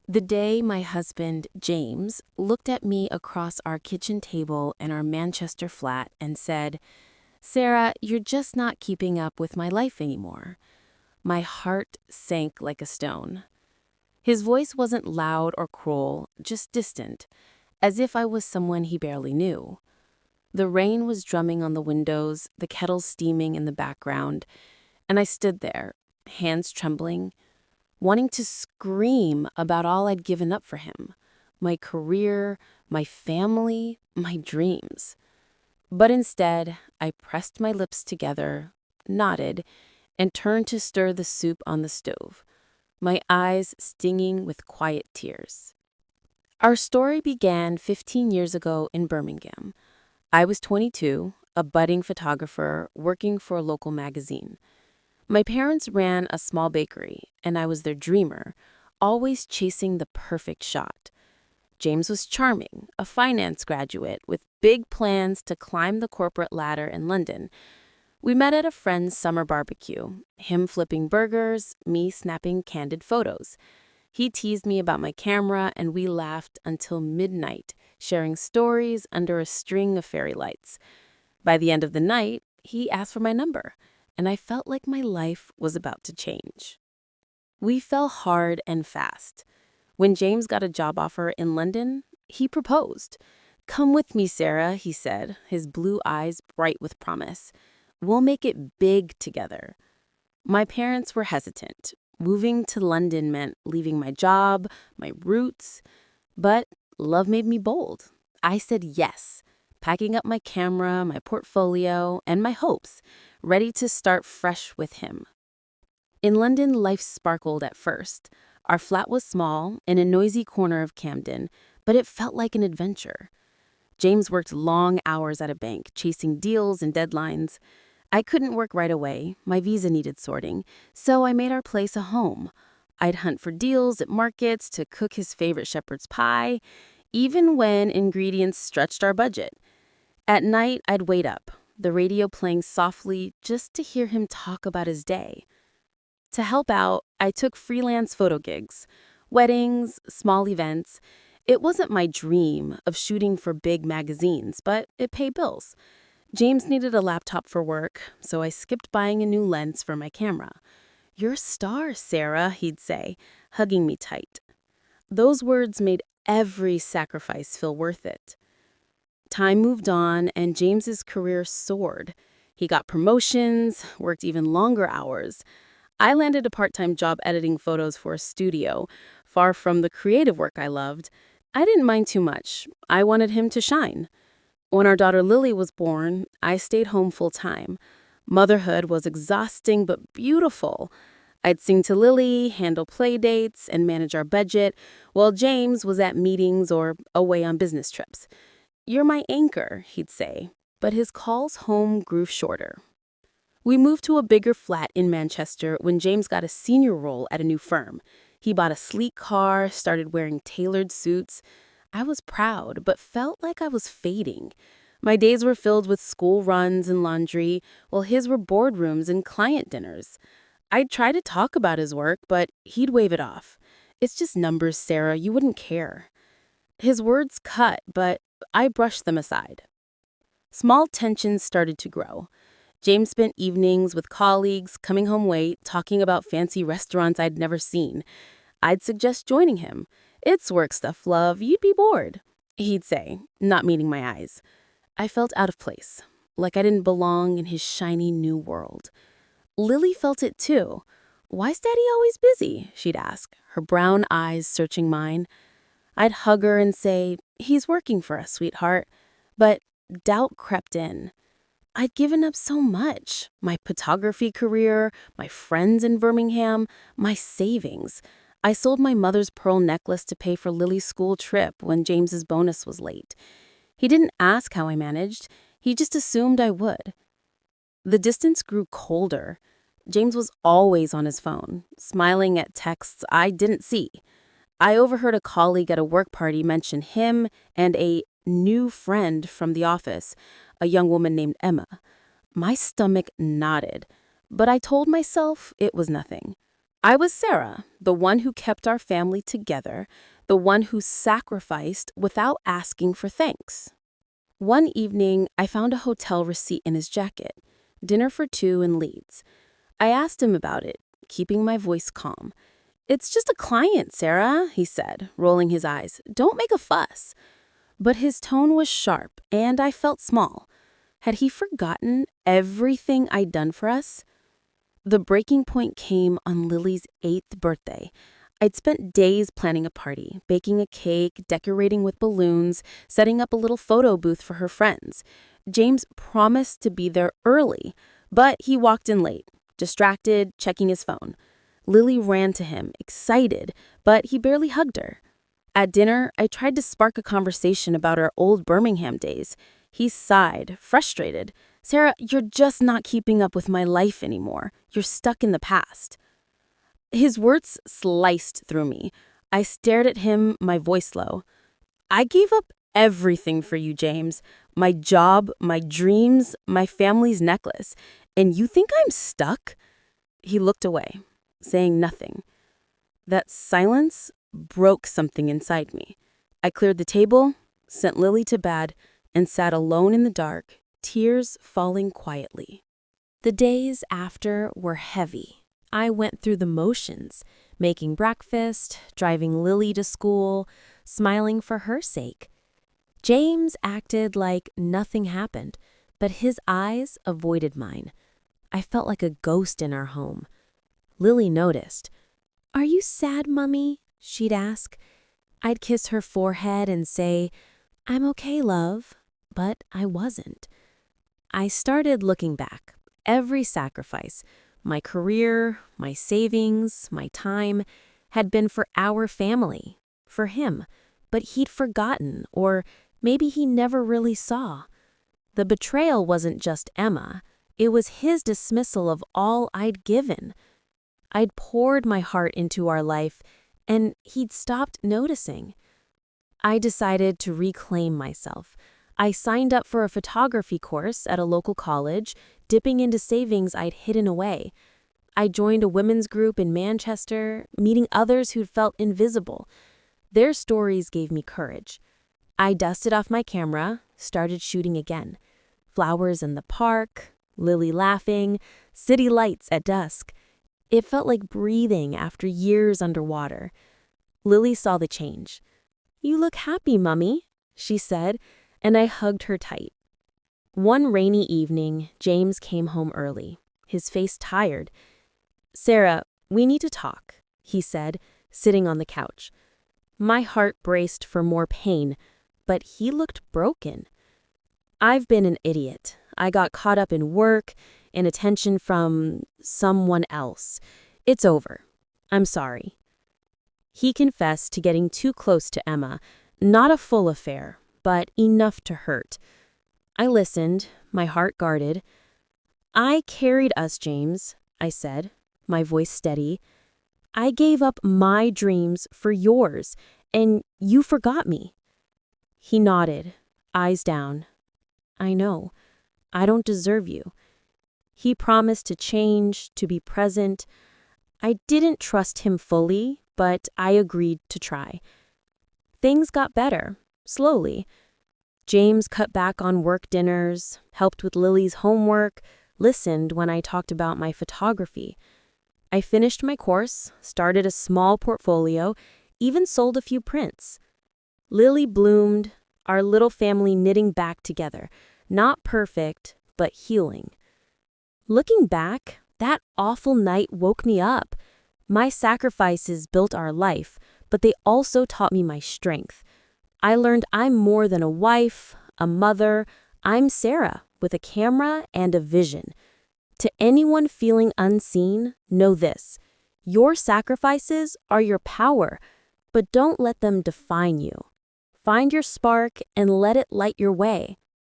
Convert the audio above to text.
The day my husband, James, looked at me across our kitchen table in our Manchester flat and said, "Sarah, you're just not keeping up with my life anymore." My heart sank like a stone. His voice wasn't loud or cruel, just distant, as if I was someone he barely knew. The rain was drumming on the windows, the kettle steaming in the background, and I stood there, hands trembling, wanting to scream about all I'd given up for him, my career, my family, my dreams. But instead, I pressed my lips together, nodded, and turned to stir the soup on the stove, my eyes stinging with quiet tears. Our story began 15 years ago in Birmingham. I was 22, a budding photographer working for a local magazine. My parents ran a small bakery, and I was their dreamer, always chasing the perfect shot. James was charming, a finance graduate with big plans to climb the corporate ladder in London. We met at a friend's summer barbecue, him flipping burgers, me snapping candid photos. He teased me about my camera, and we laughed until midnight, sharing stories under a string of fairy lights. By the end of the night, he asked for my number, and I felt like my life was about to change. We fell hard and fast. When James got a job offer in London, he proposed. "Come with me, Sarah," he said, his blue eyes bright with promise. "We'll make it big together." My parents were hesitant. Moving to London meant leaving my job, my roots. But love made me bold. I said yes, packing up my camera, my portfolio, and my hopes, ready to start fresh with him. In London, life sparkled at first. Our flat was small, in a noisy corner of Camden, but it felt like an adventure. James worked long hours at a bank, chasing deals and deadlines. I couldn't work right away. My visa needed sorting, so I made our place a home. I'd hunt for deals at markets to cook his favorite shepherd's pie, even when ingredients stretched our budget. At night, I'd wait up, the radio playing softly just to hear him talk about his day. To help out, I took freelance photo gigs, weddings, small events. It wasn't my dream of shooting for big magazines, but it paid bills. James needed a laptop for work, so I skipped buying a new lens for my camera. "You're a star, Sarah," he'd say, hugging me tight. Those words made every sacrifice feel worth it. Time moved on, and James's career soared. He got promotions, worked even longer hours. I landed a part-time job editing photos for a studio, far from the creative work I loved. I didn't mind too much. I wanted him to shine. When our daughter Lily was born, I stayed home full-time. Motherhood was exhausting but beautiful. I'd sing to Lily, handle play dates, and manage our budget, while James was at meetings or away on business trips. "You're my anchor," he'd say, but his calls home grew shorter. We moved to a bigger flat in Manchester when James got a senior role at a new firm. He bought a sleek car, started wearing tailored suits. I was proud, but felt like I was fading. My days were filled with school runs and laundry, while his were boardrooms and client dinners. I'd try to talk about his work, but he'd wave it off. "It's just numbers, Sarah. You wouldn't care." His words cut, but I brushed them aside. Small tensions started to grow. James spent evenings with colleagues, coming home late, talking about fancy restaurants I'd never seen. I'd suggest joining him. "It's work stuff, love. You'd be bored," he'd say, not meeting my eyes. I felt out of place, like I didn't belong in his shiny new world. Lily felt it too. "Why's Daddy always busy?" she'd ask, her brown eyes searching mine. I'd hug her and say, "He's working for us, sweetheart." But doubt crept in. I'd given up so much. My photography career, my friends in Birmingham, my savings. I sold my mother's pearl necklace to pay for Lily's school trip when James's bonus was late. He didn't ask how I managed. He just assumed I would. The distance grew colder. James was always on his phone, smiling at texts I didn't see. I overheard a colleague at a work party mention him and a new friend from the office, a young woman named Emma. My stomach knotted, but I told myself it was nothing. I was Sarah, the one who kept our family together, the one who sacrificed without asking for thanks. One evening, I found a hotel receipt in his jacket, dinner for two in Leeds. I asked him about it, keeping my voice calm. "It's just a client, Sarah," he said, rolling his eyes. "Don't make a fuss." But his tone was sharp, and I felt small. Had he forgotten everything I'd done for us? The breaking point came on Lily's 8th birthday. I'd spent days planning a party, baking a cake, decorating with balloons, setting up a little photo booth for her friends. James promised to be there early, but he walked in late, distracted, checking his phone. Lily ran to him, excited, but he barely hugged her. At dinner, I tried to spark a conversation about our old Birmingham days. He sighed, frustrated. "Sarah, you're just not keeping up with my life anymore. You're stuck in the past." His words sliced through me. I stared at him, my voice low. "I gave up everything for you, James. My job, my dreams, my family's necklace. And you think I'm stuck?" He looked away, saying nothing. That silence broke something inside me. I cleared the table, sent Lily to bed, and sat alone in the dark, tears falling quietly. The days after were heavy. I went through the motions, making breakfast, driving Lily to school, smiling for her sake. James acted like nothing happened, but his eyes avoided mine. I felt like a ghost in our home. Lily noticed. "Are you sad, Mummy?" she'd ask. I'd kiss her forehead and say, "I'm okay, love." But I wasn't. I started looking back. Every sacrifice, my career, my savings, my time, had been for our family, for him. But he'd forgotten, or maybe he never really saw. The betrayal wasn't just Emma. It was his dismissal of all I'd given. I'd poured my heart into our life, and he'd stopped noticing. I decided to reclaim myself. I signed up for a photography course at a local college, dipping into savings I'd hidden away. I joined a women's group in Manchester, meeting others who'd felt invisible. Their stories gave me courage. I dusted off my camera, started shooting again. Flowers in the park, Lily laughing, city lights at dusk. It felt like breathing after years underwater. Lily saw the change. "You look happy, Mummy," she said, and I hugged her tight. One rainy evening, James came home early, his face tired. "Sarah, we need to talk," he said, sitting on the couch. My heart braced for more pain, but he looked broken. "I've been an idiot. I got caught up in work, in attention from someone else. It's over. I'm sorry." He confessed to getting too close to Emma, not a full affair, but enough to hurt. I listened, my heart guarded. "I carried us, James," I said, my voice steady. "I gave up my dreams for yours, and you forgot me." He nodded, eyes down. "I know. I don't deserve you." He promised to change, to be present. I didn't trust him fully, but I agreed to try. Things got better, slowly. James cut back on work dinners, helped with Lily's homework, listened when I talked about my photography. I finished my course, started a small portfolio, even sold a few prints. Lily bloomed, our little family knitting back together, not perfect, but healing. Looking back, that awful night woke me up. My sacrifices built our life, but they also taught me my strength. I learned I'm more than a wife, a mother. I'm Sarah with a camera and a vision. To anyone feeling unseen, know this: your sacrifices are your power, but don't let them define you. Find your spark and let it light your way.